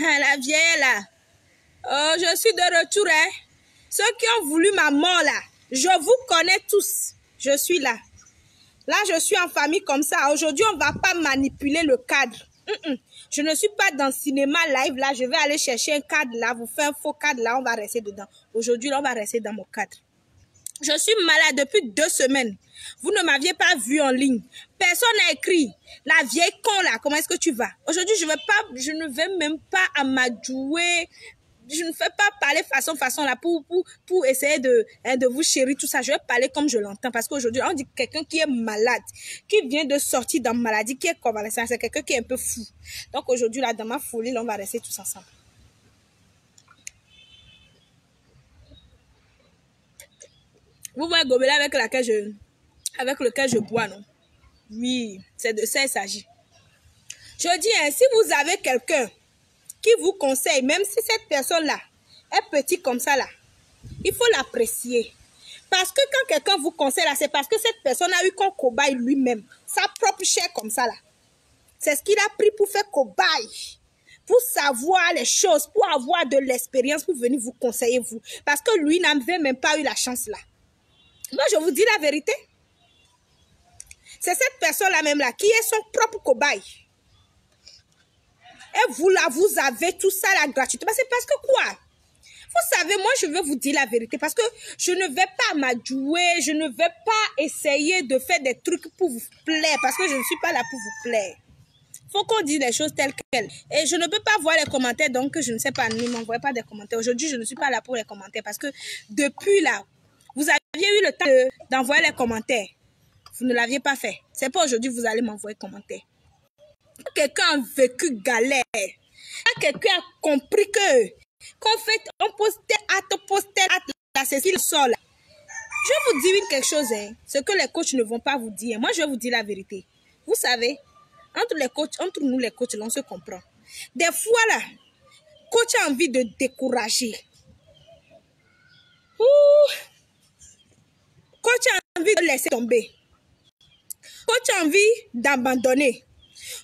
La vieille là. Oh, je suis de retour, hein. Ceux qui ont voulu ma mort là, je vous connais tous. Je suis là. Là, je suis en famille comme ça. Aujourd'hui, on ne va pas manipuler le cadre. Je ne suis pas dans le cinéma live là. Je vais aller chercher un cadre là, vous faire un faux cadre là, on va rester dedans. Aujourd'hui, là, on va rester dans mon cadre. Je suis malade depuis 2 semaines. Vous ne m'aviez pas vu en ligne. Personne n'a écrit. La vieille con là, comment est-ce que tu vas? Aujourd'hui, je ne vais même pas amadouer. Je ne fais pas parler façon là pour essayer de vous chérir tout ça. Je vais parler comme je l'entends parce qu'aujourd'hui, on dit quelqu'un qui est malade, qui vient de sortir dans maladie, qui est convalescent, c'est quelqu'un qui est un peu fou. Donc aujourd'hui, là, dans ma folie, là, on va rester tous ensemble. Vous voyez gobelet avec lequel je bois, non? Oui, c'est de ça il s'agit. Je dis, hein, si vous avez quelqu'un qui vous conseille, même si cette personne-là est petite comme ça, là, il faut l'apprécier. Parce que quand quelqu'un vous conseille, là, c'est parce que cette personne a eu comme cobaye lui-même, sa propre chair comme ça, là. C'est ce qu'il a pris pour faire cobaye, pour savoir les choses, pour avoir de l'expérience, pour venir vous conseiller, vous. Parce que lui n'avait même pas eu la chance, là. Moi, je vous dis la vérité. C'est cette personne-là même, là, qui est son propre cobaye. Et vous, là, vous avez tout ça, la gratuité. C'est parce que quoi? Vous savez, moi, je veux vous dire la vérité. Parce que je ne vais pas m'adjouer. Je ne vais pas essayer de faire des trucs pour vous plaire. Parce que je ne suis pas là pour vous plaire. Il faut qu'on dise les choses telles quelles. Et je ne peux pas voir les commentaires. Donc, je ne sais pas. Ne m'envoyez pas des commentaires. Aujourd'hui, je ne suis pas là pour les commentaires. Parce que depuis là, vous aviez eu le temps d'envoyer les commentaires. Vous ne l'aviez pas fait. C'est pas aujourd'hui que vous allez m'envoyer des commentaires. Quand quelqu'un a vécu galère, quand quelqu'un a compris que qu'on fait, on poste acte, là, c'est ce qu'il sort là. Je vais vous dire quelque chose, hein, ce que les coachs ne vont pas vous dire. Moi, je vais vous dire la vérité. Vous savez, entre nous les coachs, là, on se comprend. Des fois là, coach a envie de décourager. Coach a envie de laisser tomber. Coach a envie d'abandonner.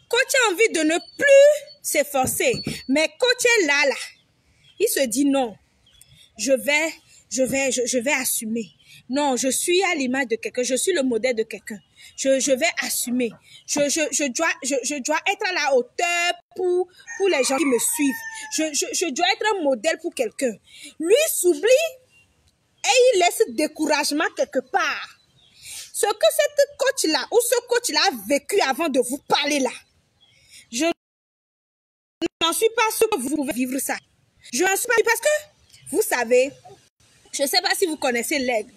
Coach a envie de ne plus s'efforcer. Mais coach est là. Il se dit non. Je vais assumer. Non, je suis à l'image de quelqu'un. Je suis le modèle de quelqu'un. Je vais assumer. Je dois être à la hauteur pour les gens qui me suivent. Je dois être un modèle pour quelqu'un. Lui s'oublie et il laisse découragement quelque part. Ce que cette coach-là ou ce coach-là a vécu avant de vous parler là, je n'en suis pas sûre que vous pouvez vivre ça. Je n'en suis pas sûre parce que, vous savez, je ne sais pas si vous connaissez l'aigle.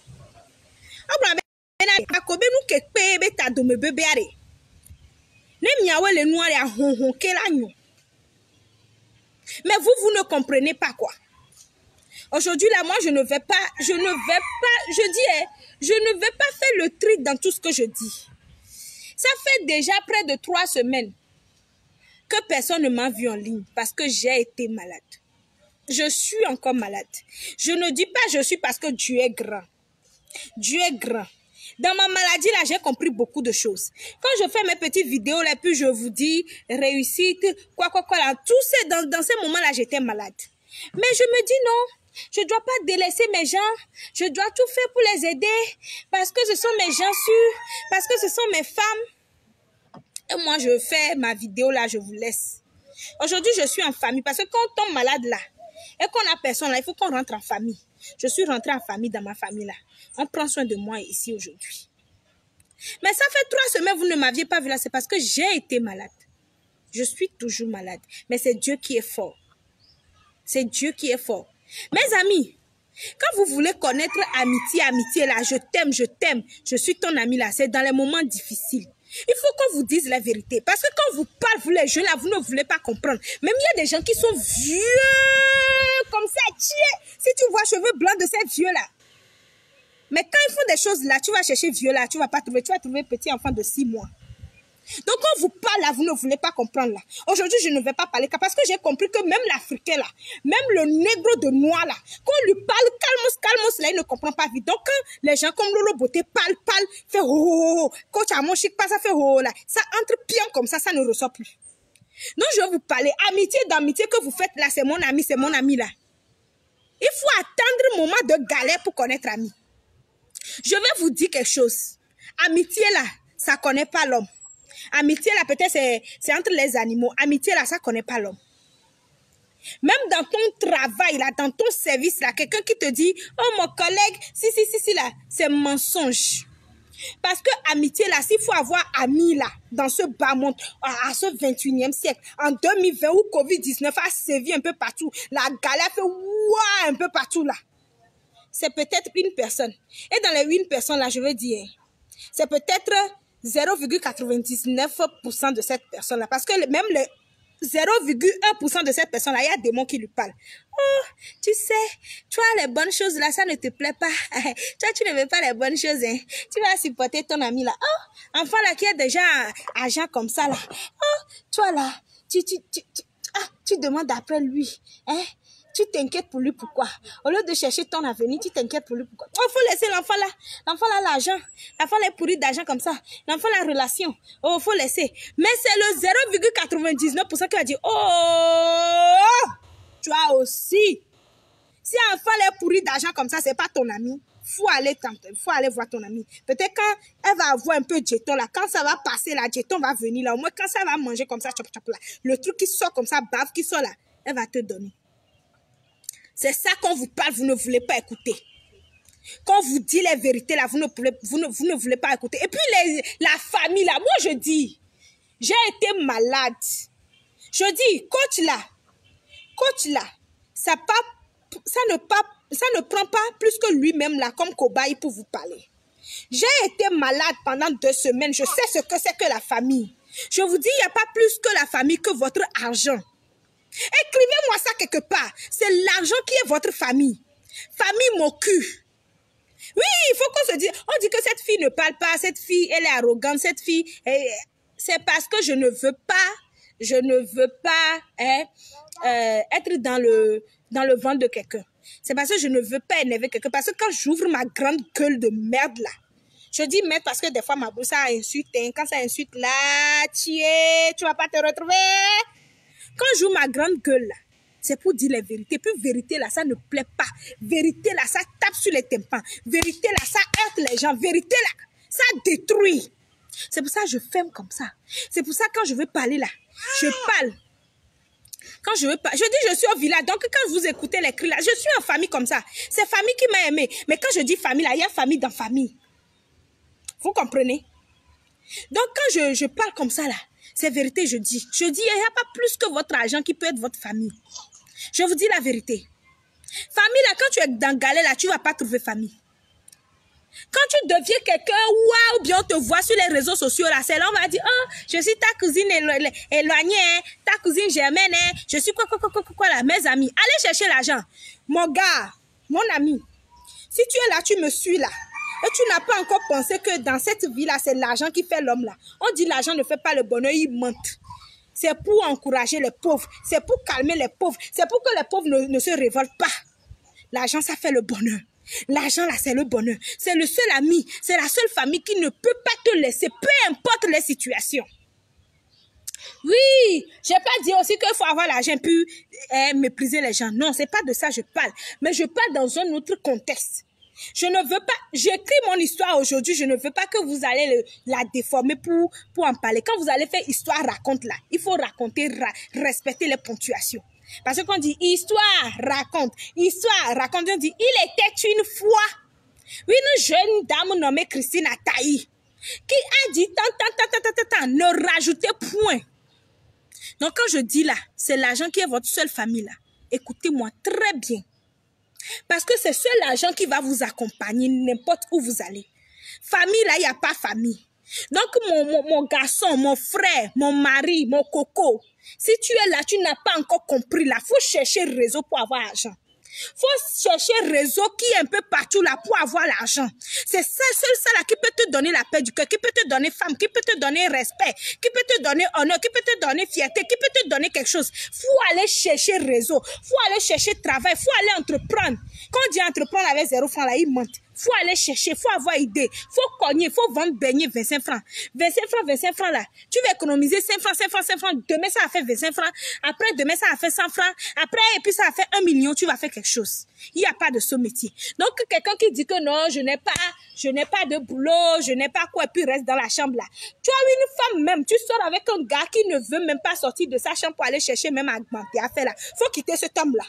Mais vous ne comprenez pas quoi. Aujourd'hui, là, moi, je ne vais pas, je ne vais pas faire le tri dans tout ce que je dis. Ça fait déjà près de 3 semaines que personne ne m'a vu en ligne parce que j'ai été malade. Je suis encore malade. Je ne dis pas je suis parce que Dieu est grand. Dieu est grand. Dans ma maladie, là, j'ai compris beaucoup de choses. Quand je fais mes petites vidéos, là, puis je vous dis réussite, quoi, là, tout ça, dans ces moments-là, j'étais malade. Mais je me dis non. Je ne dois pas délaisser mes gens. Je dois tout faire pour les aider. Parce que ce sont mes gens sûrs. Parce que ce sont mes femmes. Et moi, je fais ma vidéo là, je vous laisse. Aujourd'hui, je suis en famille. Parce que quand on tombe malade là, et qu'on a personne là, il faut qu'on rentre en famille. Je suis rentrée en famille dans ma famille là. On prend soin de moi ici aujourd'hui. Mais ça fait 3 semaines, vous ne m'aviez pas vu là. C'est parce que j'ai été malade. Je suis toujours malade. Mais c'est Dieu qui est fort. C'est Dieu qui est fort. Mes amis, quand vous voulez connaître amitié là, je t'aime, je suis ton ami là, c'est dans les moments difficiles. Il faut qu'on vous dise la vérité. Parce que quand vous parlez, vous les jeunes là, vous ne voulez pas comprendre. Même il y a des gens qui sont vieux, comme ça, si tu vois cheveux blancs de ces vieux là. Mais quand ils font des choses là, tu vas chercher vieux là, tu vas pas trouver, tu vas trouver petit enfant de 6 mois. Donc, quand vous parlez là, vous ne voulez pas comprendre là. Aujourd'hui, je ne vais pas parler parce que j'ai compris que même l'Africain là, même le négro de noir là, quand on lui parle calmos là, il ne comprend pas vite. Donc, quand les gens comme Lolo Beauté parlent, fait oh, coach à mon chic, pas ça fait oh là, ça entre pion comme ça ne ressort plus. Donc, je vais vous parler. Amitié d'amitié que vous faites là, c'est mon ami là. Il faut attendre le moment de galère pour connaître ami. Je vais vous dire quelque chose. Amitié là, ça ne connaît pas l'homme. Amitié là, peut-être c'est entre les animaux. Amitié là, ça ne connaît pas l'homme. Même dans ton travail, là, dans ton service, là, quelqu'un qui te dit, oh mon collègue, si, là, c'est mensonge. Parce que amitié, là, s'il faut avoir ami, là, dans ce bas monde, à ce 21e siècle, en 2020, où Covid-19 a sévi un peu partout, la galère fait ouah un peu partout, là. C'est peut-être une personne. Et dans les 8 personnes, là, je veux dire, c'est peut-être 0,99% de cette personne-là. Parce que même le 0,1% de cette personne-là, il y a des mots qui lui parlent. Oh, tu sais, toi, les bonnes choses là, ça ne te plaît pas. Toi, tu ne veux pas les bonnes choses, hein. Tu vas supporter ton ami là. Oh, enfant là qui est déjà agent comme ça là. Oh, toi là, tu demandes après lui, hein. Tu t'inquiètes pour lui, pourquoi? Au lieu de chercher ton avenir, tu t'inquiètes pour lui, pourquoi? Oh, faut laisser l'enfant là. L'enfant là, l'argent. L'enfant là est pourri d'argent comme ça. L'enfant là, relation. Oh, faut laisser. Mais c'est le 0,99% qui va dire, oh, toi aussi. Si l'enfant là est pourri d'argent comme ça, c'est pas ton ami. Faut aller voir ton ami. Peut-être quand elle va avoir un peu de jeton là, quand ça va passer là, jeton va venir là. Au moins, quand ça va manger comme ça, chop, chop, là, le truc qui sort comme ça, bave qui sort là, elle va te donner. C'est ça qu'on vous parle, vous ne voulez pas écouter. Quand on vous dit les vérités, là, vous ne voulez pas écouter. Et puis, la famille, là, moi, je dis, j'ai été malade. Je dis, coach, là, ça ne prend pas plus que lui-même, là, comme cobaye pour vous parler. J'ai été malade pendant 2 semaines. Je sais ce que c'est que la famille. Je vous dis, il n'y a pas plus que la famille que votre argent. Écrivez-moi ça quelque part. C'est l'argent qui est votre famille. Famille mon cul. Oui, il faut qu'on se dise. On dit que cette fille ne parle pas. Cette fille, elle est arrogante. Cette fille, c'est parce que je ne veux pas être dans le ventre de quelqu'un. C'est parce que je ne veux pas énerver quelqu'un. Parce que quand j'ouvre ma grande gueule de merde là, je dis merde parce que des fois ma bouche ça insulte. Hein. Quand ça insulte là, tu vas pas te retrouver. Quand je joue ma grande gueule, là, c'est pour dire les vérités. Puis vérité, là, ça ne plaît pas. Vérité, là, ça tape sur les tympans. Vérité, là, ça heurte les gens. Vérité, là, ça détruit. C'est pour ça que je ferme comme ça. C'est pour ça que quand je veux parler, là, je parle. Quand je veux parler, je dis je suis au village. Donc, quand vous écoutez les cris, là, je suis en famille comme ça. C'est famille qui m'a aimé. Mais quand je dis famille, là, il y a famille dans famille. Vous comprenez? Donc, quand je parle comme ça, là, c'est vérité, je dis. Je dis, il n'y a pas plus que votre argent qui peut être votre famille. Je vous dis la vérité. Famille, là, quand tu es dans galère, là, tu ne vas pas trouver famille. Quand tu deviens quelqu'un, ou bien on te voit sur les réseaux sociaux, là, c'est là, on va dire, oh, je suis ta cousine éloignée, hein, ta cousine germaine, hein, je suis quoi, là, mes amis. Allez chercher l'argent. Mon gars, mon ami, si tu es là, tu me suis là. Et tu n'as pas encore pensé que dans cette vie-là, c'est l'argent qui fait l'homme là. On dit l'argent ne fait pas le bonheur, il mentent. C'est pour encourager les pauvres. C'est pour calmer les pauvres. C'est pour que les pauvres ne se révoltent pas. L'argent, ça fait le bonheur. L'argent là, c'est le bonheur. C'est le seul ami. C'est la seule famille qui ne peut pas te laisser, peu importe les situations. Oui, je n'ai pas dit aussi qu'il faut avoir l'argent puis mépriser les gens. Non, c'est pas de ça que je parle. Mais je parle dans un autre contexte. Je ne veux pas, j'écris mon histoire aujourd'hui, je ne veux pas que vous allez la déformer pour en parler. Quand vous allez faire histoire, raconte là. Il faut raconter, respecter les ponctuations. Parce que quand on dit histoire, raconte, on dit il était une fois une jeune dame nommée Christine Ataï qui a dit tant, ne rajoutez point. Donc quand je dis là, c'est l'argent qui est votre seule famille là. Écoutez-moi très bien. Parce que c'est seul l'argent qui va vous accompagner n'importe où vous allez. Famille, là, il n'y a pas famille. Donc, mon garçon, mon frère, mon mari, mon coco, si tu es là, tu n'as pas encore compris là. Il faut chercher le réseau pour avoir l'argent. Il faut chercher le réseau qui est un peu partout là pour avoir l'argent. C'est ça là qui peut te donner la paix du cœur, qui peut te donner femme, qui peut te donner respect, qui peut te donner honneur, qui peut te donner fierté, qui peut te donner quelque chose. Il faut aller chercher le réseau, il faut aller chercher le travail, il faut aller entreprendre. Quand on dit entreprendre avec 0 francs là, il ment. Faut aller chercher, faut avoir idée, faut cogner, faut vendre beignet 25 francs. 25 francs là. Tu vas économiser 5 francs, 5 francs, 5 francs. Demain, ça va faire 25 francs. Après, demain, ça va faire 100 francs. Après, et puis ça va faire 1 million. Tu vas faire quelque chose. Il n'y a pas de ce métier. Donc, quelqu'un qui dit que non, je n'ai pas de boulot, je n'ai pas quoi, et puis reste dans la chambre là. Tu as une femme même, tu sors avec un gars qui ne veut même pas sortir de sa chambre pour aller chercher même à augmenter, à faire là. Faut quitter cet homme là.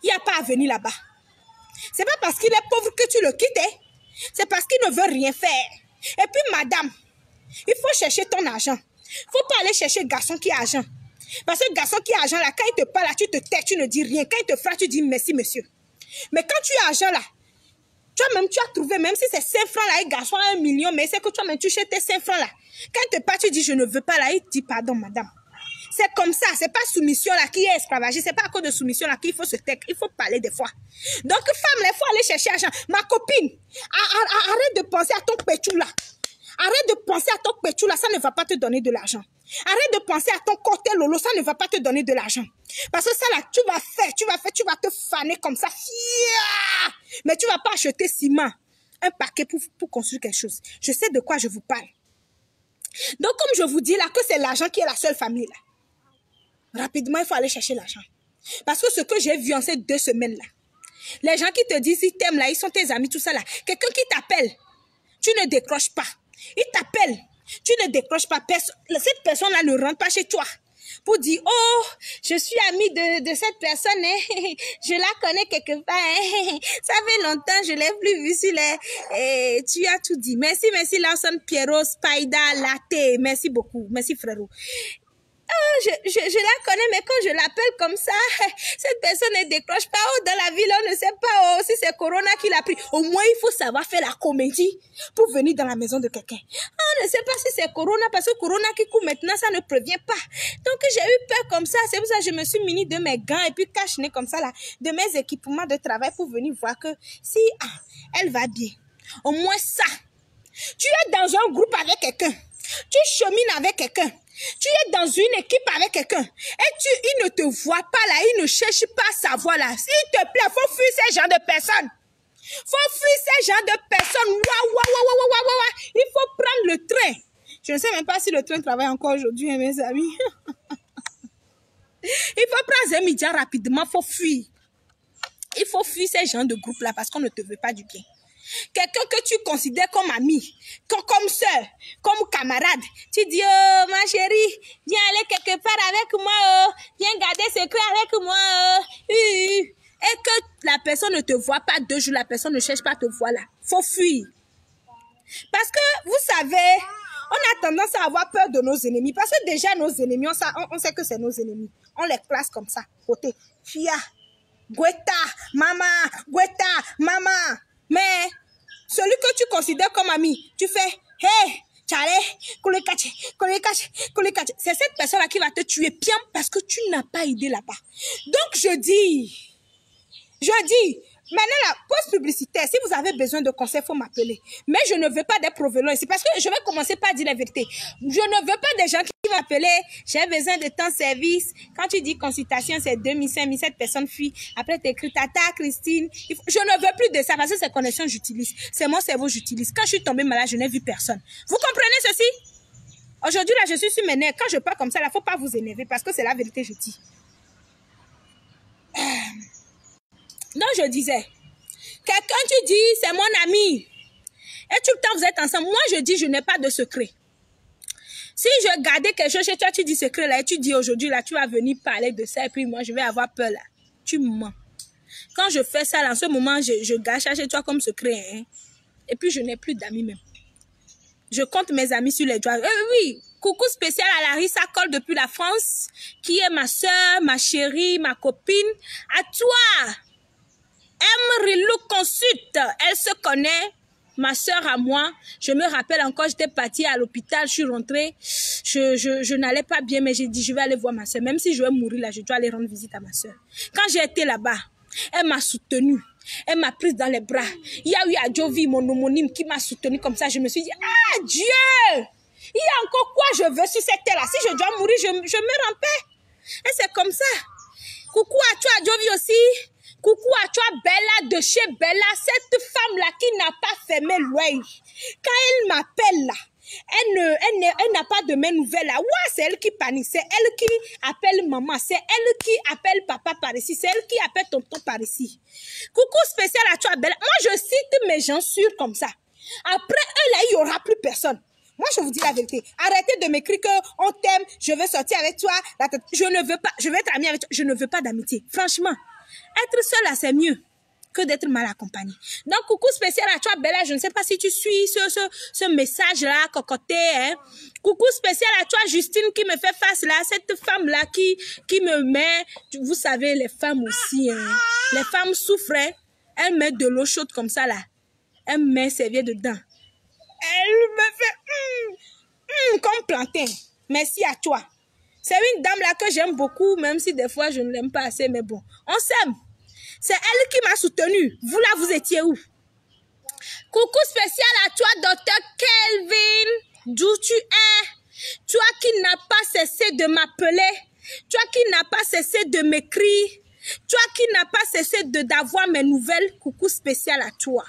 Il n'y a pas à venir là-bas. C'est pas parce qu'il est pauvre que tu le quittes. Hein? C'est parce qu'il ne veut rien faire. Et puis, madame, il faut chercher ton argent. Il faut pas aller chercher le garçon qui a argent. Parce que le garçon qui a argent, là, quand il te parle, là, tu te tais, tu ne dis rien. Quand il te frappe, tu dis merci, monsieur. Mais quand tu as argent, là, toi-même, tu as trouvé, même si c'est 5 francs, là, un garçon a 1 million, mais c'est que toi-même, tu cherches tes 5 francs, là. Quand il te parle, tu dis je ne veux pas, là, il te dit pardon, madame. C'est comme ça, c'est pas soumission là qui est esclavagie, c'est pas à cause de soumission là qu'il faut se taire, il faut parler des fois. Donc femme, il faut aller chercher l'argent. Ma copine, arrête de penser à ton pétou là. Arrête de penser à ton pétou là, ça ne va pas te donner de l'argent. Arrête de penser à ton côté lolo, ça ne va pas te donner de l'argent. Parce que ça là, tu vas te faner comme ça. Mais tu vas pas acheter ciment, un paquet pour construire quelque chose. Je sais de quoi je vous parle. Donc comme je vous dis là, que c'est l'argent qui est la seule famille là. Rapidement, il faut aller chercher l'argent. Parce que ce que j'ai vu en ces 2 semaines-là, les gens qui te disent, ils t'aiment là, ils sont tes amis, tout ça là. Quelqu'un qui t'appelle, tu ne décroches pas. Il t'appelle, tu ne décroches pas. Cette personne-là ne rentre pas chez toi pour dire, oh, je suis amie de cette personne, hein. Je la connais quelque part. Hein. Ça fait longtemps, je ne l'ai plus vue sur les... tu as tout dit. Merci, merci, Lawson, Pierrot, Spider, Latte. Merci beaucoup. Merci, frérot. Je la connais, mais quand je l'appelle comme ça, cette personne ne décroche pas. Oh, dans la ville, on ne sait pas si c'est Corona qui l'a pris. Au moins, il faut savoir faire la comédie pour venir dans la maison de quelqu'un. On ne sait pas si c'est Corona, parce que Corona qui court maintenant, ça ne prévient pas. Donc, j'ai eu peur comme ça. C'est pour ça que je me suis munie de mes gants et puis cache-nez comme ça, là, de mes équipements de travail pour venir voir que si elle va bien. Au moins ça. Tu es dans un groupe avec quelqu'un. Tu chemines avec quelqu'un. Tu es dans une équipe avec quelqu'un. Et il ne te voit pas là. Il ne cherche pas à savoir là. S'il te plaît, faut fuir ces gens de personnes. Faut fuir ces gens de personnes. Il faut prendre le train. Je ne sais même pas si le train travaille encore aujourd'hui, mes amis. Il faut prendre un média rapidement. Faut fuir. Il faut fuir ces gens de groupe là parce qu'on ne te veut pas du bien. Quelqu'un que tu considères comme ami, comme soeur, comme camarade. Tu dis, oh ma chérie, viens aller quelque part avec moi, oh. Viens garder secret avec moi. Oh. Et que la personne ne te voit pas 2 jours, la personne ne cherche pas à te voir là. Faut fuir. Parce que, vous savez, on a tendance à avoir peur de nos ennemis. Parce que déjà, nos ennemis, on sait que c'est nos ennemis. On les classe comme ça, côté. Fia, Gweta, maman. Mais celui que tu considères comme ami, tu fais hey, tchale, kolekache. C'est cette personne-là qui va te tuer bien parce que tu n'as pas idée là-bas. Donc je dis, maintenant la pause publicitaire, si vous avez besoin de conseils, il faut m'appeler. Mais je ne veux pas des provenants ici parce que je vais commencer par dire la vérité. Je ne veux pas des gens qui vont m'appeler, j'ai besoin de ton service. Quand tu dis consultation, c'est 2000, 5000, cette personne fuit. Après, tu écris Tata, Christine. Je ne veux plus de ça parce que ces connexions, j'utilise. C'est mon cerveau, j'utilise. Quand je suis tombée malade, je n'ai vu personne. Vous comprenez ceci? Aujourd'hui, là, je suis sur mes nerfs. Quand je parle comme ça, il ne faut pas vous énerver parce que c'est la vérité, je dis. Donc, je disais, quelqu'un, tu dis, c'est mon ami. Et tout le temps, vous êtes ensemble. Moi, je dis, je n'ai pas de secret. Si je gardais quelque chose chez toi, tu dis secret là, et tu dis aujourd'hui, là, tu vas venir parler de ça, et puis moi, je vais avoir peur là. Tu mens. Quand je fais ça, là, en ce moment, je gâche chez toi comme secret. Hein. Et puis, je n'ai plus d'amis même. Je compte mes amis sur les doigts. Oui, coucou spécial à Larissa Cole depuis la France, qui est ma soeur, ma chérie, ma copine. À toi! Emrilou Consult, elle se connaît, ma soeur à moi. Je me rappelle encore, j'étais partie à l'hôpital, je suis rentrée, je n'allais pas bien, mais j'ai dit, je vais aller voir ma soeur. Même si je vais mourir là, je dois aller rendre visite à ma soeur. Quand j'ai été là-bas, elle m'a soutenue, elle m'a prise dans les bras. Il y a eu Adjovi, mon homonyme, qui m'a soutenue comme ça. Je me suis dit, ah Dieu, il y a encore quoi je veux sur cette terre-là. Si je dois mourir, je me rends paix. Et c'est comme ça. Coucou à toi, Adjovi aussi. Coucou à toi, Bella de chez Bella, cette femme-là qui n'a pas fermé l'œil. Quand elle m'appelle là, elle n'a pas de mes nouvelles là. Ouais, c'est elle qui panique, c'est elle qui appelle maman, c'est elle qui appelle papa par ici, c'est elle qui appelle tonton par ici. Coucou spécial à toi, Bella. Moi, je cite mes gens sûrs comme ça. Après eux là, il n'y aura plus personne. Moi, je vous dis la vérité. Arrêtez de m'écrire qu'on t'aime, je veux sortir avec toi. Je ne veux pas, je veux être amie avec toi. Je ne veux pas d'amitié. Franchement, être seul là, c'est mieux que d'être mal accompagné. Donc, coucou spécial à toi, Bella. Je ne sais pas si tu suis ce message-là, cocoté. Hein? Coucou spécial à toi, Justine, qui me fait face là. Cette femme-là qui me met... Vous savez, les femmes aussi. Hein? Les femmes souffrent. Hein? Elles mettent de l'eau chaude comme ça là. Elles mettent serviette dedans. Elle me fait comme plantain. Merci à toi. C'est une dame là que j'aime beaucoup, même si des fois je ne l'aime pas assez, mais bon, on s'aime. C'est elle qui m'a soutenue. Vous là, vous étiez où? Coucou spécial à toi, docteur Kelvin. D'où tu es? Toi qui n'as pas cessé de m'appeler. Toi qui n'as pas cessé de m'écrire. Toi qui n'as pas cessé d'avoir mes nouvelles. Coucou spécial à toi.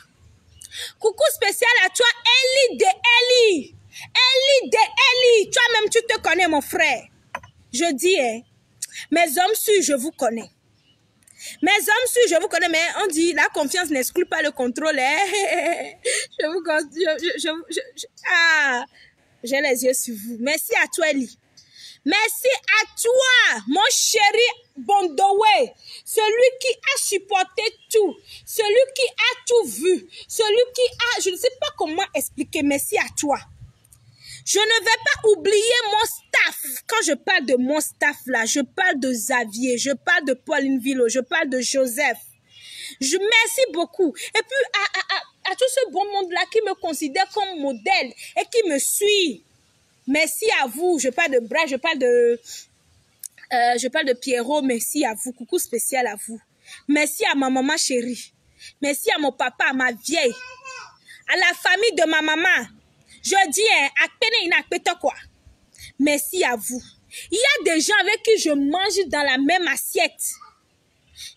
Coucou spécial à toi, Ellie de Ellie. Ellie de Ellie. Toi-même, tu te connais, mon frère. Je dis, hein, mes hommes sûrs, je vous connais. Mes hommes sûrs, je vous connais, mais on dit, la confiance n'exclut pas le contrôle. Hein. Ah, j'ai les yeux sur vous. Merci à toi, Ellie. Merci à toi, mon chéri Bondowe, celui qui a supporté tout, celui qui a tout vu, celui qui a, je ne sais pas comment expliquer, merci à toi. Je ne vais pas oublier mon staff. Quand je parle de mon staff là, je parle de Xavier, je parle de Pauline Villo, je parle de Joseph. Merci beaucoup. Et puis à tout ce bon monde là qui me considère comme modèle et qui me suit. Merci à vous. Je parle de Bras, je parle de Pierrot. Merci à vous. Coucou spécial à vous. Merci à ma maman chérie. Merci à mon papa, à ma vieille. À la famille de ma maman. Je dis, quoi. Merci à vous. Il y a des gens avec qui je mange dans la même assiette.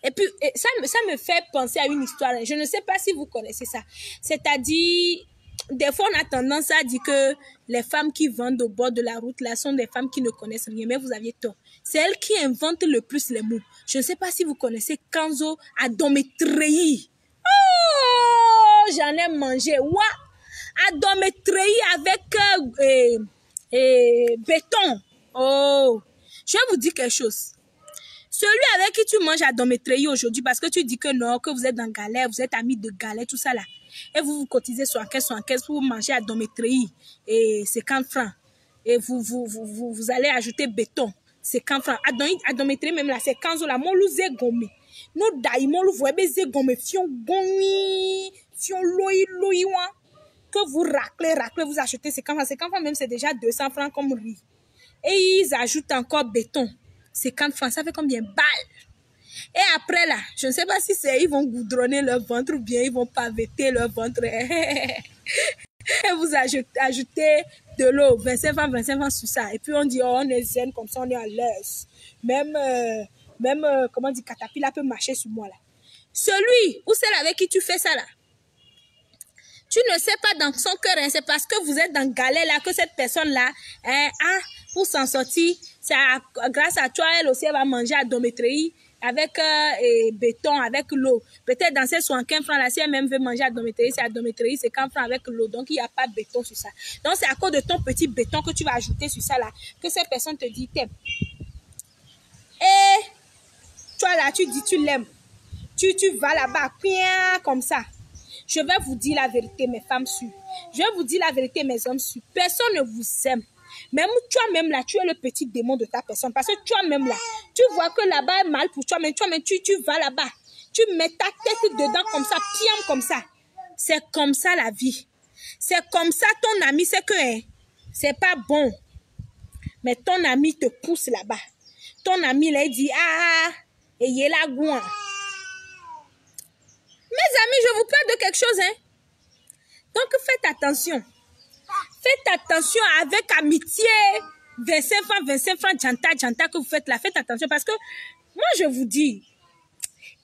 Et puis, ça me fait penser à une histoire. Je ne sais pas si vous connaissez ça. C'est-à-dire... Des fois, on a tendance à dire que les femmes qui vendent au bord de la route, là, sont des femmes qui ne connaissent rien. Mais vous aviez tort. C'est elles qui inventent le plus les mots. Je ne sais pas si vous connaissez Kanzo Adometrei. Oh, j'en ai mangé. Wa Adometrei avec béton. Oh, je vais vous dire quelque chose. Celui avec qui tu manges Adometrei aujourd'hui, parce que tu dis que non, que vous êtes dans galère, vous êtes amis de galère, tout ça là. Et vous cotisez 75 pour manger Adometrei et 50 francs. Et vous allez ajouter béton, 50 francs. Adometrei même là, c'est 15 la mon louze gomme. Nous daïmon vous voyez baiser gomme fion gomi, fion loi wa. Que vous raclez, vous achetez 50 francs même c'est déjà 200 francs comme riz. Et ils ajoutent encore béton, 50 francs, ça fait combien balles? Et après là, je ne sais pas si c'est ils vont goudronner leur ventre ou bien ils vont paveter leur ventre. Et vous ajoutez de l'eau, 25 francs sur ça. Et puis on dit, oh, on est zen comme ça, on est à l'aise. Même comment dire, Caterpillar peut marcher sur moi là. Celui ou celle avec qui tu fais ça là, tu ne sais pas dans son cœur, hein, c'est parce que vous êtes dans galère là que cette personne là, pour s'en sortir, grâce à toi, elle aussi elle va manger Adometrei avec béton, avec l'eau. Peut-être dans ces 75 francs là, si elle même veut manger Adometrei, c'est Adometrei, c'est 50 francs avec l'eau. Donc il n'y a pas de béton sur ça. Donc c'est à cause de ton petit béton que tu vas ajouter sur ça là, que cette personne te dit t'aimes. Et toi là, tu dis tu l'aimes. Tu vas là-bas, comme ça. Je vais vous dire la vérité, mes femmes sûres. Je vais vous dire la vérité, mes hommes sûrs. Personne ne vous aime. Même toi-même là, tu es le petit démon de ta personne. Parce que toi-même là, tu vois que là-bas est mal pour toi-même. Toi-même, tu vas là-bas. Tu mets ta tête dedans comme ça, piam comme ça. C'est comme ça la vie. C'est comme ça ton ami, c'est que c'est pas bon. Mais ton ami te pousse là-bas. Ton ami là, il dit, et il est là, goin. Mes amis, je vous parle de quelque chose, hein. Donc, faites attention. Faites attention avec amitié. 25 francs, janta que vous faites là. Faites attention parce que, moi, je vous dis,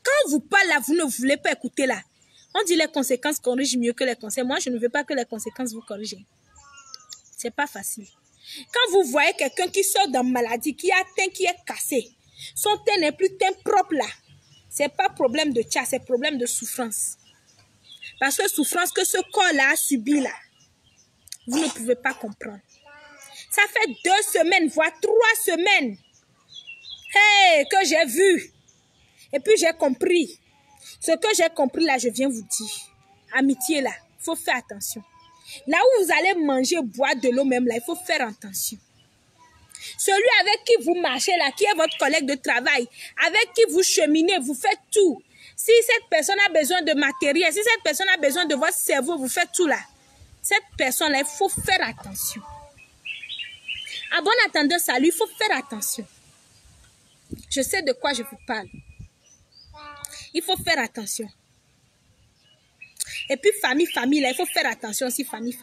Quand vous parlez là, vous ne voulez pas écouter là. On dit les conséquences corrigent mieux que les conseils. Moi, je ne veux pas que les conséquences vous corrigent. C'est pas facile. Quand vous voyez quelqu'un qui sort d'une maladie, qui a un teint qui est cassé, son teint n'est plus teint propre là, c'est pas problème de tcha, c'est problème de souffrance. Parce que souffrance que ce corps-là a subi là, vous ne pouvez pas comprendre. Ça fait 2 semaines, voire 3 semaines, hey, que j'ai vu. Et puis j'ai compris. Ce que j'ai compris là, je viens vous dire. Amitié là, il faut faire attention. Là où vous allez manger, boire de l'eau même là, il faut faire attention. Celui avec qui vous marchez là, qui est votre collègue de travail, avec qui vous cheminez, vous faites tout. Si cette personne a besoin de matériel, si cette personne a besoin de votre cerveau, vous faites tout là. Cette personne-là, il faut faire attention. À bon entendeur, salut, il faut faire attention. Je sais de quoi je vous parle. Il faut faire attention. Et puis famille, là, il faut faire attention aussi, famille.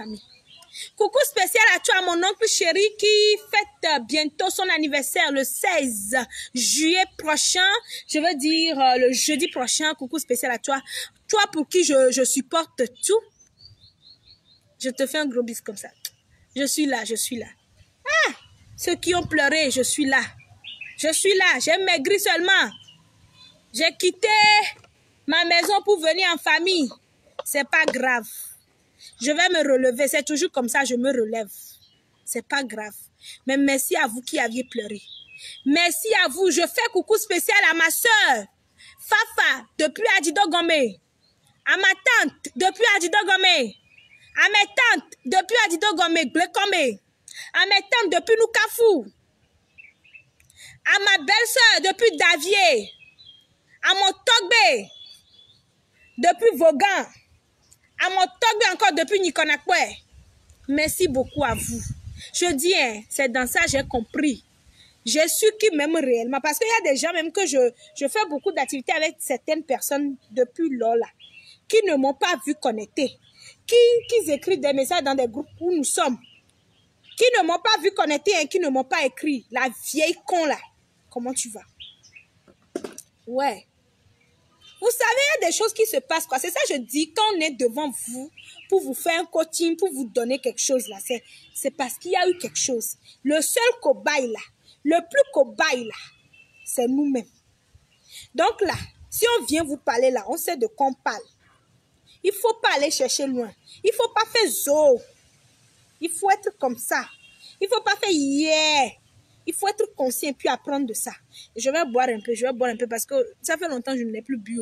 Coucou spécial à toi, mon oncle chéri qui fête bientôt son anniversaire le 16 juillet prochain. Je veux dire le jeudi prochain. Coucou spécial à toi. Toi pour qui je supporte tout. Je te fais un gros bis comme ça. Je suis là. Ah, ceux qui ont pleuré, je suis là. J'ai maigri seulement. J'ai quitté ma maison pour venir en famille. C'est pas grave. Je vais me relever. C'est toujours comme ça, je me relève. C'est pas grave. Mais merci à vous qui aviez pleuré. Merci à vous. Je fais coucou spécial à ma soeur, Fafa, depuis Adidogome. À ma tante, depuis Adidogome. À mes tantes, depuis Adidogome, Glekome. À mes tantes, depuis Nukafu. À ma belle-sœur, depuis Davier. À mon Togbe, depuis Vaughan. À mon Togbe encore depuis Nikonakwe. Merci beaucoup à vous. Je dis, hein, c'est dans ça que j'ai compris. J'ai su qui m'aiment réellement. Parce qu'il y a des gens même que je fais beaucoup d'activités avec certaines personnes depuis lors là, qui ne m'ont pas vu connecter. Qui écrivent des messages dans des groupes où nous sommes. Qui ne m'ont pas vu connecter et qui ne m'ont pas écrit. La vieille con là. Comment tu vas? Ouais. Vous savez, il y a des choses qui se passent, quoi. C'est ça que je dis, quand on est devant vous, pour vous faire un coaching, pour vous donner quelque chose, là, c'est parce qu'il y a eu quelque chose. Le seul cobaye, là, le plus cobaye, là, c'est nous-mêmes. Donc, là, si on vient vous parler, là, on sait de quoi on parle. Il ne faut pas aller chercher loin. Il ne faut pas faire zo. Il faut être comme ça. Il ne faut pas faire yeah. Il faut être conscient puis apprendre de ça. Je vais boire un peu parce que ça fait longtemps que je ne l'ai plus bu.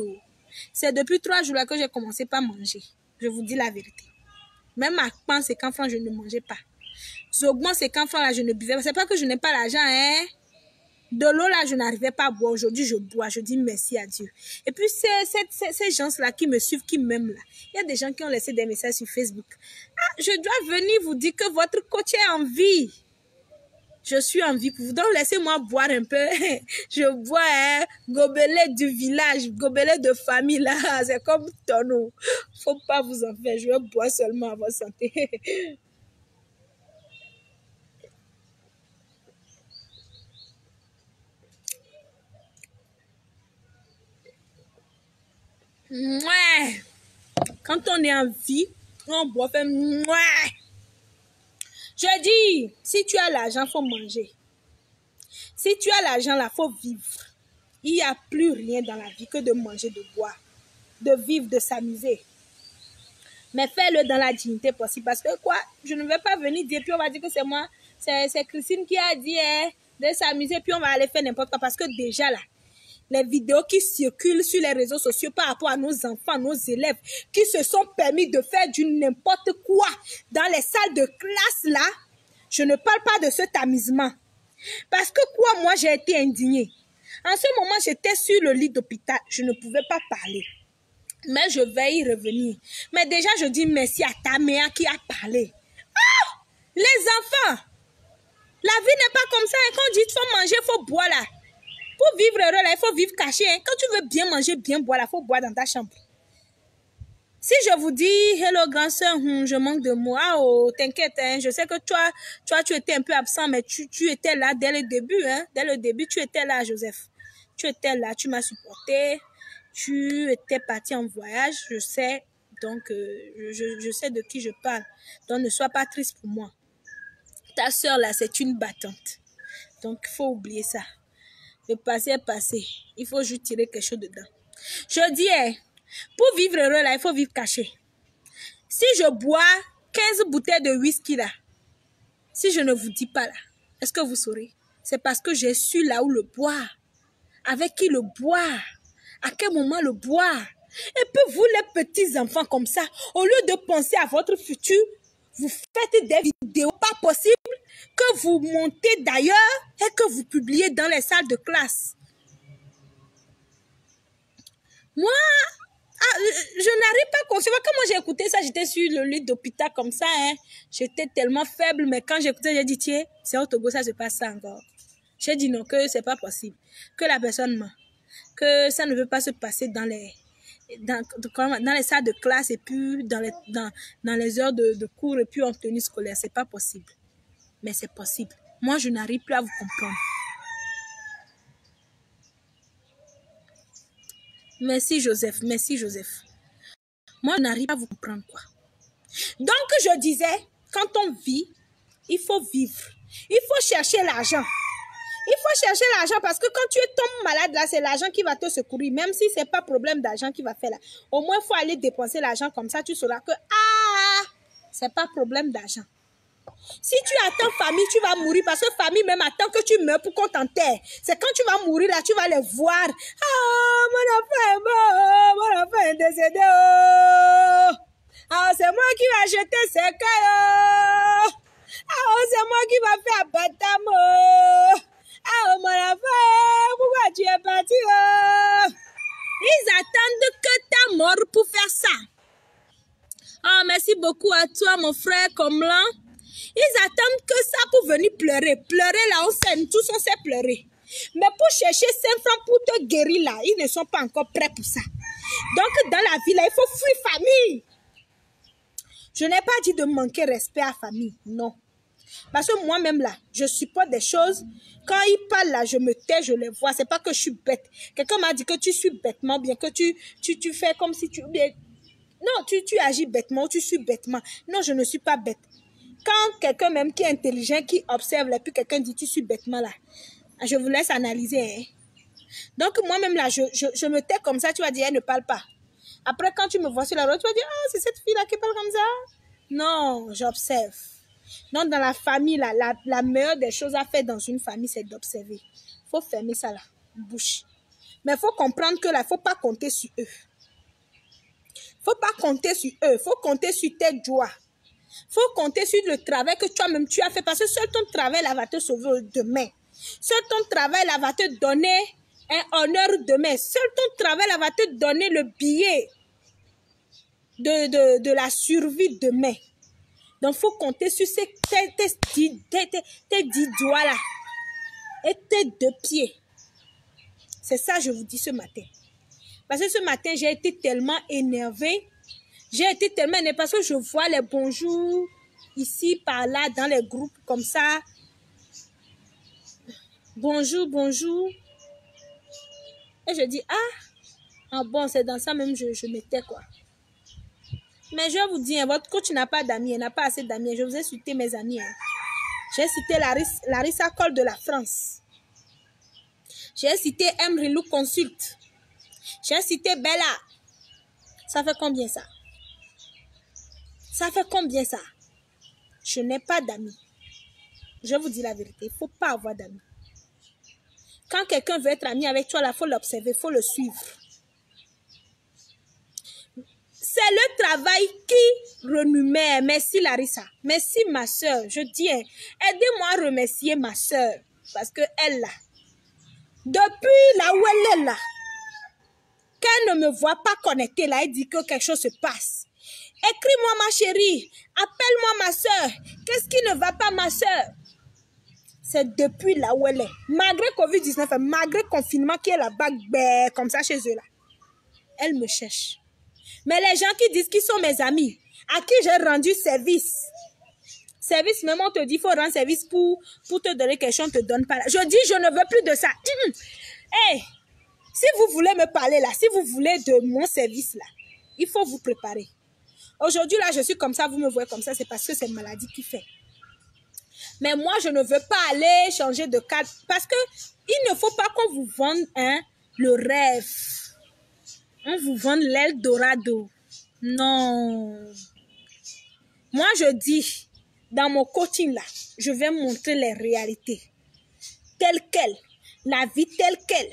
C'est depuis 3 jours là que j'ai commencé par manger. Je vous dis la vérité. Même à Pan, c'est qu'en France, je ne mangeais pas. Zogban, c'est qu'en France, là, je ne buvais pas. C'est pas que je n'ai pas l'argent, hein. De l'eau, là, je n'arrivais pas à boire. Aujourd'hui, je bois. Je dis merci à Dieu. Et puis, ces gens-là qui me suivent, qui m'aiment là. Il y a des gens qui ont laissé des messages sur Facebook. Ah, je dois venir vous dire que votre coach est en vie. Je suis en vie pour vous. Donc, laissez-moi boire un peu. Je bois un gobelet du village, gobelet de famille, là. C'est comme tonneau. Faut pas vous en faire. Je vais boire seulement à votre santé. Mouais. Quand on est en vie, on boit, fait mouais. Je dis, si tu as l'argent, il faut manger. Si tu as l'argent, là, il faut vivre. Il n'y a plus rien dans la vie que de manger, de boire, de vivre, de s'amuser. Mais fais-le dans la dignité possible. Parce que quoi, je ne vais pas venir dire, puis on va dire que c'est moi, c'est Christine qui a dit de s'amuser, puis on va aller faire n'importe quoi. Parce que déjà là, les vidéos qui circulent sur les réseaux sociaux par rapport à nos enfants, nos élèves, qui se sont permis de faire du n'importe quoi dans les salles de classe là, je ne parle pas de cet amusement. Parce que quoi, moi j'ai été indignée. En ce moment, j'étais sur le lit d'hôpital, je ne pouvais pas parler. Mais je vais y revenir. Mais déjà, je dis merci à ta mère qui a parlé. Ah! Les enfants! La vie n'est pas comme ça. Quand on dit qu'il faut manger, il faut boire là. Pour vivre heureux là, il faut vivre caché. Hein. Quand tu veux bien manger, bien boire là, il faut boire dans ta chambre. Si je vous dis, hello grand soeur, je manque de mots. Ah, oh, t'inquiète, hein. Je sais que toi, tu étais un peu absent, mais tu étais là dès le début. Hein. Dès le début, tu étais là, Joseph. Tu étais là, tu m'as supporté. Tu étais parti en voyage, je sais, donc je sais de qui je parle. Donc ne sois pas triste pour moi. Ta soeur là, c'est une battante. Donc il faut oublier ça. Le passé est passé. Il faut juste tirer quelque chose dedans. Je dis, pour vivre heureux là, il faut vivre caché. Si je bois 15 bouteilles de whisky là, si je ne vous dis pas là, est-ce que vous saurez? C'est parce que j'ai su là où le boire. Avec qui le boire. À quel moment le boire. Et puis vous les petits enfants comme ça, au lieu de penser à votre futur, vous faites des vidéos pas possibles que vous montez d'ailleurs et que vous publiez dans les salles de classe. Moi, je n'arrive pas à concevoir. Quand moi j'ai écouté ça, j'étais sur le lit d'hôpital comme ça. J'étais tellement faible, mais quand j'ai écouté, j'ai dit, tiens, c'est au Togo, ça se passe ça encore. J'ai dit non, que c'est pas possible. Que la personne ment. Que ça ne veut pas se passer dans les salles de classe et puis dans les heures de cours et puis en tenue scolaire. C'est pas possible. Mais c'est possible. Moi, je n'arrive plus à vous comprendre. Merci Joseph, merci Joseph. Moi, je n'arrive pas à vous comprendre quoi. Donc, je disais, quand on vit, il faut vivre. Il faut chercher l'argent. Il faut chercher l'argent parce que quand tu tombes malade là, c'est l'argent qui va te secourir. Même si ce n'est pas problème d'argent qui va faire là. Au moins, il faut aller dépenser l'argent comme ça, tu sauras que, ce n'est pas problème d'argent. Si tu attends famille, tu vas mourir parce que famille même attend que tu meurs pour qu'on t'enterre. C'est quand tu vas mourir là, tu vas les voir. Ah, mon enfant est mort, mon enfant est décédé. Ah, c'est moi qui vais jeter ses cailloux. Ah, c'est moi qui va faire bâtard. Ah, mon enfant, pourquoi tu es parti? Ils attendent que ta mort pour faire ça. Ah, merci beaucoup à toi, mon frère Comlan. Ils attendent que ça pour venir pleurer. Pleurer là, on sait, tous on sait pleurer. Mais pour chercher 5 francs pour te guérir là, ils ne sont pas encore prêts pour ça. Donc, dans la vie là, il faut fuir famille. Je n'ai pas dit de manquer respect à famille, non. Parce que moi-même là, je supporte des choses. Quand ils parlent là, je me tais, je les vois. C'est pas que je suis bête. Quelqu'un m'a dit que tu suis bêtement, bien que tu fais comme si tu... Non, tu agis bêtement ou tu suis bêtement. Non, je ne suis pas bête. Quand quelqu'un même qui est intelligent, qui observe, et puis quelqu'un dit tu suis bêtement là, je vous laisse analyser. Hein. Donc moi-même là, je me tais comme ça, tu vas dire, elle ne parle pas. Après, quand tu me vois sur la route, tu vas dire, ah, c'est cette fille-là qui parle comme ça. Non, j'observe. Donc dans la famille, là, la meilleure des choses à faire dans une famille, c'est d'observer. Il faut fermer ça là, bouche. Mais il faut comprendre que là, il ne faut pas compter sur eux. Il ne faut pas compter sur eux, il faut compter sur tes joies. Il faut compter sur le travail que toi-même tu as fait parce que seul ton travail là va te sauver demain. Seul ton travail là va te donner un honneur demain. Seul ton travail là va te donner le billet de la survie demain. Donc, il faut compter sur tes 10 doigts là et tes 2 pieds. C'est ça que je vous dis ce matin. Parce que ce matin, j'ai été tellement énervée. J'ai été tellement énervée parce que je vois les bonjours ici, par là, dans les groupes comme ça. Bonjour, bonjour. Et je dis, ah bon, c'est dans ça même je m'étais quoi. Mais je vous dis, votre coach n'a pas d'amis, elle n'a pas assez d'amis. Je vous ai cité mes amis. Hein. J'ai cité Larissa Cole de la France. J'ai cité Emrilou Consult. J'ai cité Bella. Ça fait combien ça? Ça fait combien ça? Je n'ai pas d'amis. Je vous dis la vérité, il ne faut pas avoir d'amis. Quand quelqu'un veut être ami avec toi, il faut l'observer, il faut le suivre. C'est le travail qui renumère. Merci Larissa. Merci ma soeur. Je dis, aidez-moi à remercier ma soeur. Parce qu'elle là, depuis là où elle est là, qu'elle ne me voit pas connectée là, elle dit que quelque chose se passe. Écris-moi ma chérie. Appelle-moi ma soeur. Qu'est-ce qui ne va pas ma soeur? C'est depuis là où elle est. Malgré Covid-19, malgré le confinement qui est là-bas, comme ça chez eux là. Elle me cherche. Mais les gens qui disent qu'ils sont mes amis, à qui j'ai rendu service. Service, même on te dit, il faut rendre service pour te donner quelque chose, on ne te donne pas. Je dis, je ne veux plus de ça. Hey, Si vous voulez me parler là, si vous voulez de mon service là, il faut vous préparer. Aujourd'hui là, je suis comme ça, vous me voyez comme ça, c'est parce que c'est maladie qui fait. Mais moi, je ne veux pas aller changer de cadre parce que il ne faut pas qu'on vous vende le rêve. On vous vende l'Eldorado. Non. Moi, je dis, dans mon coaching là, je vais montrer les réalités telles quelles, la vie telle quelle.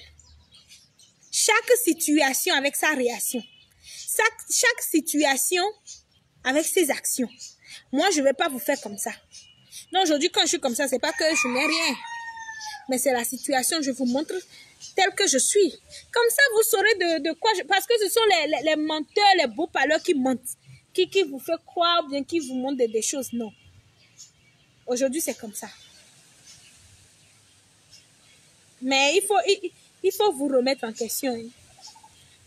Chaque situation avec sa réaction. Chaque situation avec ses actions. Moi, je ne vais pas vous faire comme ça. Non, aujourd'hui, quand je suis comme ça, c'est pas que je n'ai rien. Mais c'est la situation, je vous montre telle que je suis. Comme ça, vous saurez de quoi je... Parce que ce sont les menteurs, les beaux parleurs qui mentent. Qui vous fait croire, bien qui vous montrent des choses. Non. Aujourd'hui, c'est comme ça. Mais il faut vous remettre en question. Hein.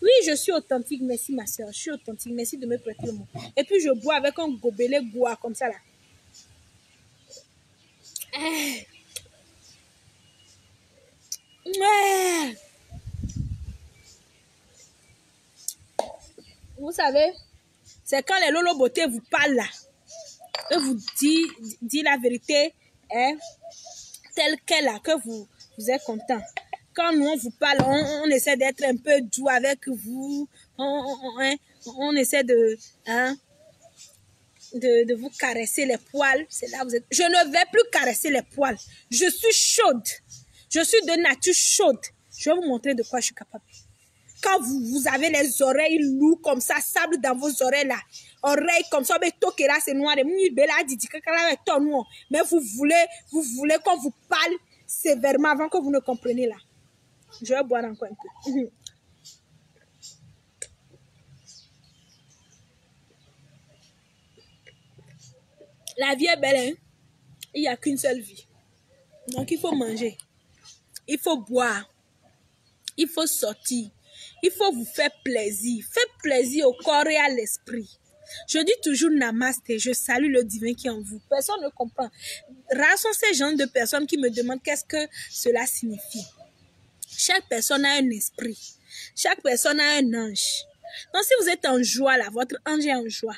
Oui, je suis authentique. Merci, ma soeur. Je suis authentique. Merci de me prêter le mot. Et puis, je bois avec un gobelet bois comme ça, là. Vous savez, c'est quand les Lolo Beauté vous parlent là, et vous dit la vérité hein, telle qu'elle a, que vous êtes content. Quand nous on vous parle, on essaie d'être un peu doux avec vous, on essaie de vous caresser les poils. C'est là vous êtes. Je ne vais plus caresser les poils. Je suis chaude. Je suis de nature chaude. Je vais vous montrer de quoi je suis capable. Quand vous avez les oreilles lourdes comme ça, sable dans vos oreilles là, oreilles comme ça, mais c'est noir, mais vous voulez qu'on vous parle sévèrement avant que vous ne compreniez là. Je vais boire encore un peu. La vie est belle, hein? Il n'y a qu'une seule vie. Donc il faut manger, il faut boire, il faut sortir. Il faut vous faire plaisir. Faites plaisir au corps et à l'esprit. Je dis toujours namaste. Je salue le divin qui est en vous. Personne ne comprend. Rares sont ces gens de personnes qui me demandent qu'est-ce que cela signifie. Chaque personne a un esprit. Chaque personne a un ange. Donc si vous êtes en joie là, votre ange est en joie.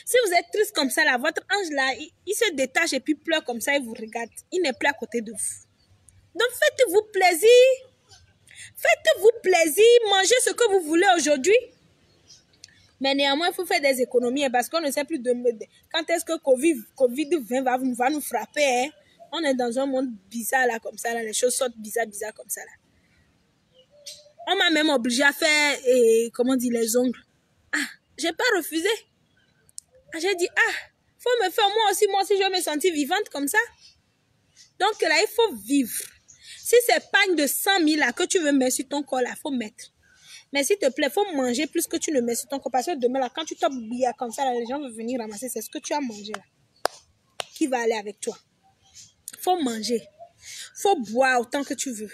Si vous êtes triste comme ça là, votre ange là, il se détache et puis pleure comme ça et vous regarde. Il n'est plus à côté de vous. Donc faites-vous plaisir. Faites-vous plaisir, mangez ce que vous voulez aujourd'hui. Mais néanmoins, il faut faire des économies parce qu'on ne sait plus quand est-ce que Covid-20 va nous frapper. Hein? On est dans un monde bizarre là, comme ça, là, les choses sortent bizarres comme ça. Là. On m'a même obligé à faire, comment dire, les ongles. Ah, j'ai pas refusé. Ah, j'ai dit, faut me faire moi aussi, je vais me sentir vivante comme ça. Donc là, il faut vivre. Si c'est pagne de 100 000 là, que tu veux mettre sur ton corps, là, il faut mettre. Mais s'il te plaît, il faut manger plus que tu ne mets sur ton corps. Parce que demain, là, quand tu t'habilles comme ça, là, les gens vont venir ramasser. C'est ce que tu as mangé là. Qui va aller avec toi. Il faut manger. Il faut boire autant que tu veux.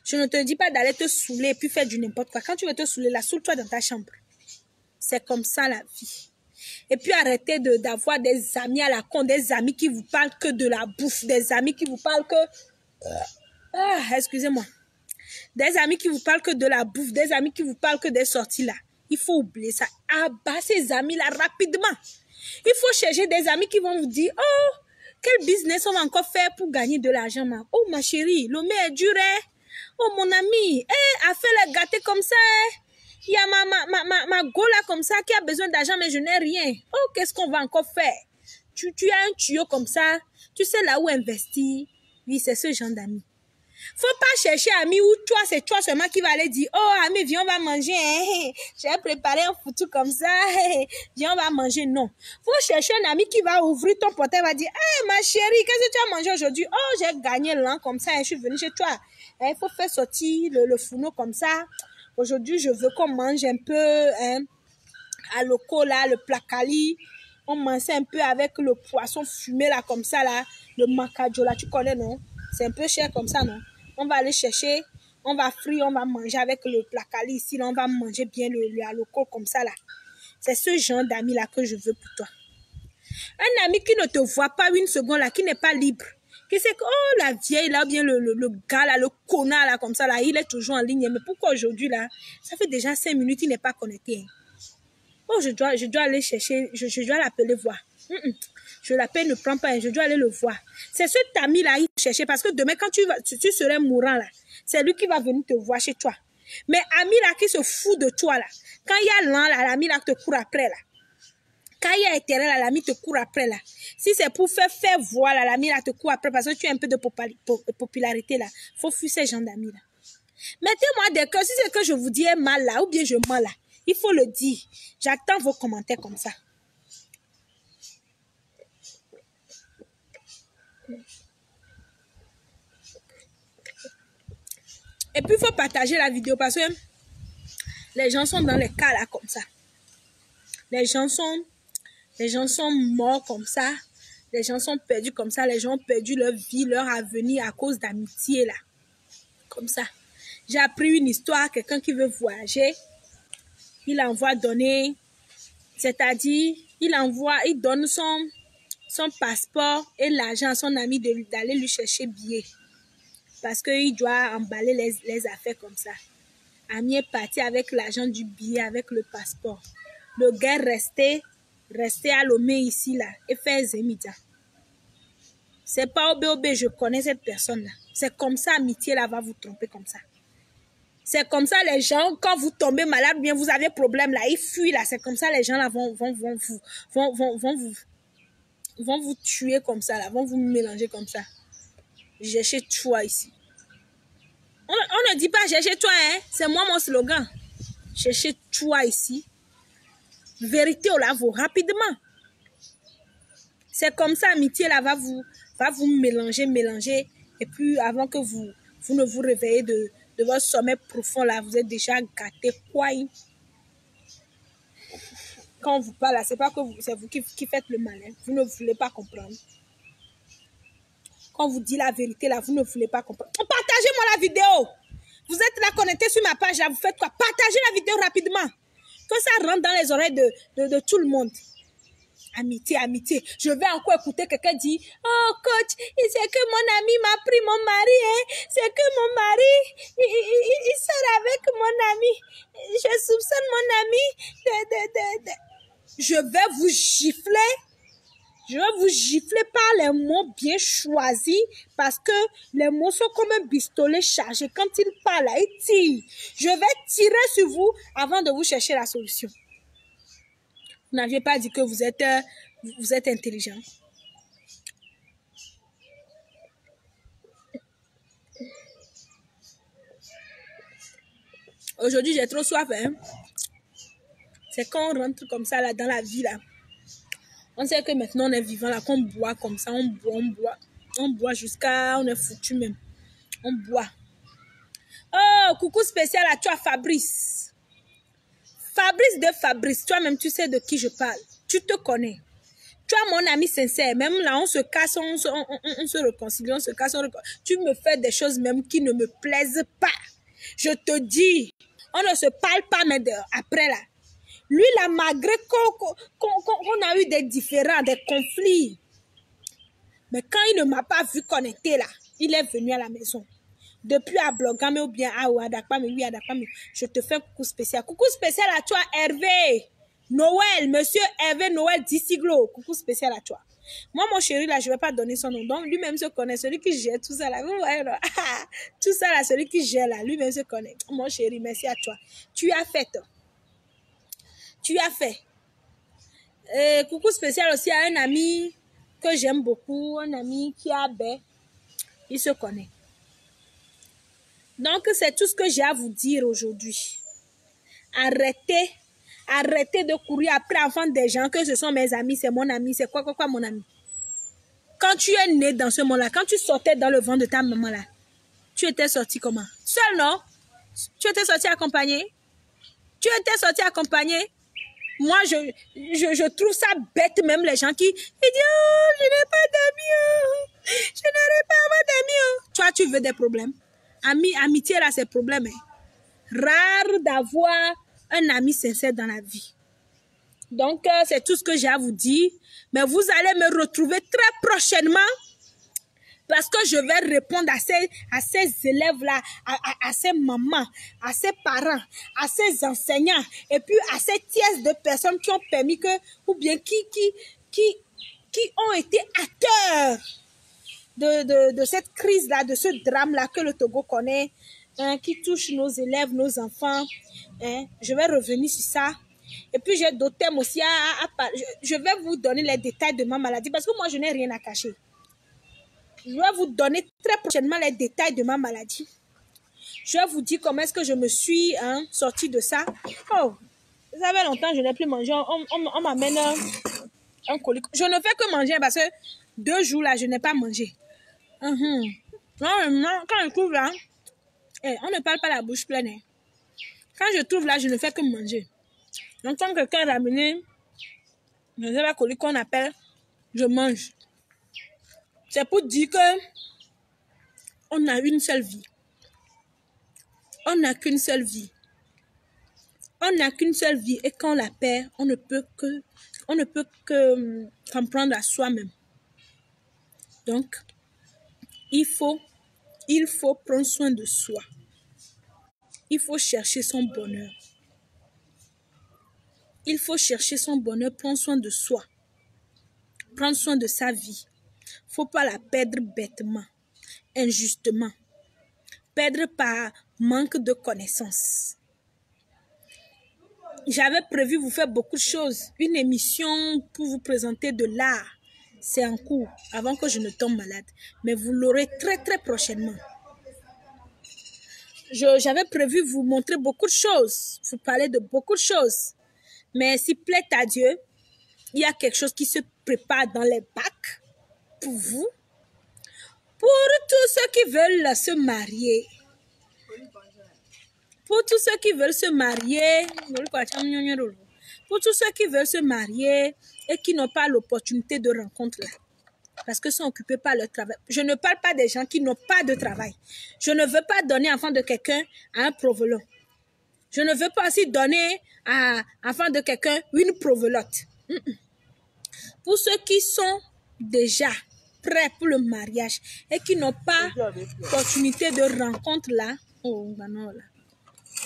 Je ne te dis pas d'aller te saouler et puis faire du n'importe quoi. Quand tu veux te saouler, là, saoule-toi dans ta chambre. C'est comme ça la vie. Et puis arrêtez d'avoir des amis à la con, des amis qui vous parlent que de la bouffe, des amis qui vous parlent que... excusez-moi. Des amis qui vous parlent que de la bouffe, des amis qui vous parlent que des sorties là. Il faut oublier ça. Abat ces amis là rapidement. Il faut chercher des amis qui vont vous dire, oh, quel business on va encore faire pour gagner de l'argent. Oh ma chérie, l'homme est dur, hein? Oh mon ami, a fait la gâter comme ça, hein? Il y a ma go là comme ça qui a besoin d'argent mais je n'ai rien. Oh, qu'est-ce qu'on va encore faire? Tu as un tuyau comme ça, tu sais là où investir. Oui, c'est ce genre d'amis. Faut pas chercher ami où toi, c'est toi seulement qui va aller dire, oh ami, viens, on va manger. Hein? J'ai préparé un foutu comme ça. Viens, on va manger. Non. Faut chercher un ami qui va ouvrir ton portail, va dire, hey, ma chérie, qu'est-ce que tu as mangé aujourd'hui? Oh, j'ai gagné l'an comme ça, je suis venue chez toi. Il faut faire sortir le fourneau comme ça. Aujourd'hui, je veux qu'on mange un peu à loco là, le placali. On mange un peu avec le poisson fumé là, comme ça là. Le macajo là, tu connais, non? C'est un peu cher comme ça, non? On va aller chercher, on va frire, on va manger avec le placali ici. Là, on va manger bien le aloco comme ça là. C'est ce genre d'amis là que je veux pour toi. Un ami qui ne te voit pas une seconde là, qui n'est pas libre. Qui sait que, oh, la vieille, là, bien le gars, là, le connard, là, comme ça, là, il est toujours en ligne. Mais pourquoi aujourd'hui, là, ça fait déjà 5 minutes, il n'est pas connecté. Oh, je dois aller chercher, je dois l'appeler voir. Je l'appelle, ne prends pas, je dois aller le voir. C'est cet ami-là, il chercher, parce que demain, quand tu serais mourant, là, c'est lui qui va venir te voir chez toi. Mais ami, là, qui se fout de toi, là, quand il y a l'an, là, l'ami, là, te court après, là. Quand il y a intérêt, là, l'ami te court après, là. Si c'est pour faire voir, là, l'ami, là, te court après, parce que tu as un peu de popularité, là. Faut fuir ces gens d'amis, là. Mettez-moi des cœurs, si c'est que je vous dis mal, là, ou bien je mens, là. Il faut le dire. J'attends vos commentaires comme ça. Et puis, il faut partager la vidéo parce que les gens sont dans les cas là comme ça. Les gens sont morts comme ça. Les gens sont perdus comme ça. Les gens ont perdu leur vie, leur avenir à cause d'amitié là. Comme ça. J'ai appris une histoire, quelqu'un qui veut voyager. Il envoie donner, c'est-à-dire, il donne son passeport et l'argent à son ami d'aller lui chercher billet. Parce qu'il doit emballer les affaires comme ça. Ami est parti avec l'argent du billet, avec le passeport. Le gars resté à Lomé ici, là, et fait Zemida. C'est pas OBOB, je connais cette personne-là. C'est comme ça, amitié, là, va vous tromper comme ça. C'est comme ça, les gens, quand vous tombez malade, bien vous avez problème, là, ils fuient, là. C'est comme ça, les gens, là, vont vous tuer comme ça, là, vont vous mélanger comme ça. J'ai chez toi ici. On ne dit pas j'ai chez toi, hein. C'est moi mon slogan. J'ai chez toi ici. Vérité, on la vaut rapidement. C'est comme ça, amitié, là, va vous mélanger. Et puis, avant que vous ne vous réveillez de votre sommeil profond, là, vous êtes déjà gâté. Quoi? Quand on vous parle, là, c'est pas que c'est vous qui faites le malin. Vous ne voulez pas comprendre. Quand on vous dit la vérité, là, vous ne voulez pas comprendre. Partagez-moi la vidéo. Vous êtes là connecté sur ma page, là, vous faites quoi? Partagez la vidéo rapidement. Que ça rentre dans les oreilles de tout le monde. Amitié. Je vais encore écouter quelqu'un dire, oh coach, c'est que mon ami m'a pris mon mari, hein? C'est que mon mari, il sort avec mon ami. Je soupçonne mon ami Je vais vous gifler. Je vais vous gifler par les mots bien choisis parce que les mots sont comme un pistolet chargé. Quand il parle, il tire. Je vais tirer sur vous avant de vous chercher la solution. Vous n'aviez pas dit que vous êtes intelligent. Aujourd'hui, j'ai trop soif. Hein? C'est quand on rentre comme ça là, dans la vie. Là. On sait que maintenant on est vivant, là, qu'on boit comme ça. On boit jusqu'à... On est foutu même. On boit. Oh, coucou spécial à toi, Fabrice. Fabrice, toi-même, tu sais de qui je parle. Tu te connais. Tu es mon ami sincère. Même là, on se casse, on se réconcilie, on se casse, tu me fais des choses même qui ne me plaisent pas. Je te dis, on ne se parle pas, mais après là. Lui, là, malgré qu'on a eu des différends, des conflits. Mais quand il ne m'a pas vu connecter là, il est venu à la maison. Depuis à Blogame ou bien à Ouadakpame, oui, Adakpame, je te fais un coucou spécial. Coucou spécial à toi, Hervé. Noël, monsieur Hervé Noël Dissiglo. Coucou spécial à toi. Moi, mon chéri, là, je ne vais pas donner son nom. Donc, lui-même se connaît. Celui qui gère tout ça, là. Vous voyez, là. Tout ça, là, celui qui gère, là, lui-même se connaît. Mon chéri, merci à toi. Tu as fait. Coucou spécial aussi à un ami que j'aime beaucoup. Un ami qui a bé. Il se connaît. Donc, c'est tout ce que j'ai à vous dire aujourd'hui. Arrêtez de courir après enfant des gens, que ce sont mes amis, c'est mon ami, c'est quoi mon ami. Quand tu es né dans ce monde-là, quand tu sortais dans le ventre de ta maman là, tu étais sorti comment? Seul, non? Tu étais sorti accompagné? Moi, je trouve ça bête même les gens qui disent, oh, je n'ai pas d'amis, oh. Je n'aurai pas d'amis. Oh. Toi, tu veux des problèmes? Amitié là, c'est problème. Hein. Rare d'avoir un ami sincère dans la vie. Donc, c'est tout ce que j'ai à vous dire. Mais vous allez me retrouver très prochainement Parce que je vais répondre à ces élèves-là, à ces mamans, à ces parents, à ces enseignants, et puis à ces tiers de personnes qui ont permis que, ou bien qui ont été acteurs de cette crise-là, de ce drame-là que le Togo connaît, hein, qui touche nos élèves, nos enfants. Hein. Je vais revenir sur ça. Et puis, j'ai d'autres thèmes aussi à parler. Je vais vous donner les détails de ma maladie parce que moi, je n'ai rien à cacher. Je vais vous donner très prochainement les détails de ma maladie. Je vais vous dire comment est-ce que je me suis sortie de ça. Oh, ça fait longtemps que je n'ai plus mangé. On m'amène un colis. Je ne fais que manger parce que 2 jours là, je n'ai pas mangé. Non, quand je trouve là, on ne parle pas la bouche pleine. Hein. Quand je trouve là, je ne fais que manger. Donc, quand quelqu'un a ramené, je ne sais pas colis qu'on appelle, je mange. C'est pour dire que on a une seule vie. On n'a qu'une seule vie. On n'a qu'une seule vie et quand on la perd, on ne peut que s'en prendre à soi-même. Donc, il faut prendre soin de soi. Il faut chercher son bonheur. Il faut chercher son bonheur, prendre soin de soi. Prendre soin de sa vie. Il ne faut pas la perdre bêtement, injustement. Perdre par manque de connaissances. J'avais prévu vous faire beaucoup de choses. Une émission pour vous présenter de l'art. C'est en cours, avant que je ne tombe malade. Mais vous l'aurez très, très prochainement. J'avais prévu vous montrer beaucoup de choses. Vous parler de beaucoup de choses. Mais s'il plaît à Dieu, il y a quelque chose qui se prépare dans les bacs pour vous. Pour tous ceux qui veulent se marier. Pour tous ceux qui veulent se marier. Pour tous ceux qui veulent se marier et qui n'ont pas l'opportunité de rencontre là. Parce que sont occupés par leur travail. Je ne parle pas des gens qui n'ont pas de travail. Je ne veux pas donner enfant de quelqu'un à un provolon. Je ne veux pas aussi donner à enfant de quelqu'un une provelote. Pour ceux qui sont déjà prêts pour le mariage et qui n'ont pas l'opportunité de rencontre là,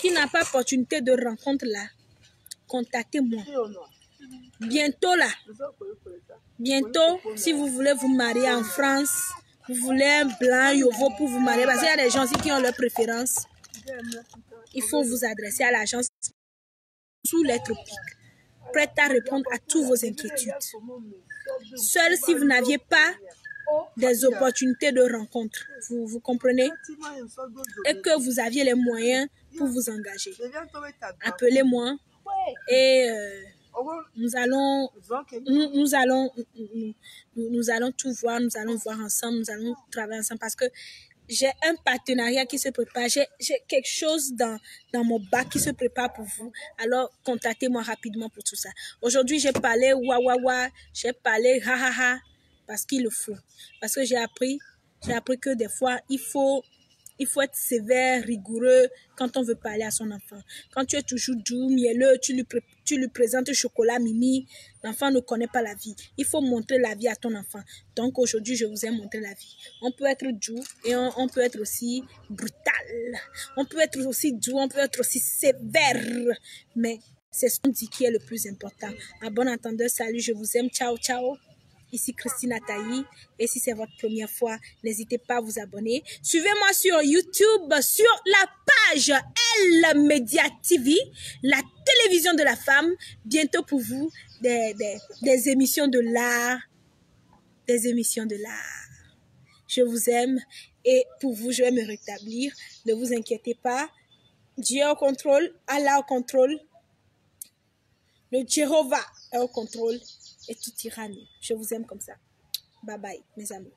qui n'a pas l'opportunité de rencontre là, contactez-moi. Bientôt là, bientôt, si vous voulez vous marier en France, vous voulez un blanc, yovo pour vous marier, parce qu'il y a des gens qui ont leurs préférences. Il faut vous adresser à l'agence sous les tropiques, prête à répondre à toutes vos inquiétudes. Seul si vous n'aviez pas des opportunités de rencontre, vous comprenez? Et que vous aviez les moyens pour vous engager. Appelez-moi et nous allons tout voir, nous allons voir ensemble, nous allons travailler ensemble parce que j'ai un partenariat qui se prépare, j'ai quelque chose dans mon bac qui se prépare pour vous. Alors, contactez-moi rapidement pour tout ça. Aujourd'hui, j'ai parlé wa, j'ai parlé ha, parce qu'il le faut. Parce que j'ai appris que des fois, il faut être sévère, rigoureux quand on veut parler à son enfant. Quand tu es toujours doux, mielleux, tu lui présentes chocolat mimi, l'enfant ne connaît pas la vie. Il faut montrer la vie à ton enfant. Donc aujourd'hui, je vous ai montré la vie. On peut être doux et on peut être aussi brutal. On peut être aussi doux, on peut être aussi sévère. Mais c'est ce qu'on dit qui est le plus important. À bon entendeur, salut, je vous aime. Ciao, ciao. Ici Christine Ataï et si c'est votre première fois, n'hésitez pas à vous abonner. Suivez-moi sur YouTube, sur la page Elle Média TV, la télévision de la femme. Bientôt pour vous, des émissions de l'art. Des émissions de l'art. Je vous aime et pour vous, je vais me rétablir. Ne vous inquiétez pas. Dieu est au contrôle, Allah au contrôle. Le Jéhovah est au contrôle. Et tout ira mieux. Je vous aime comme ça. Bye bye, mes amis.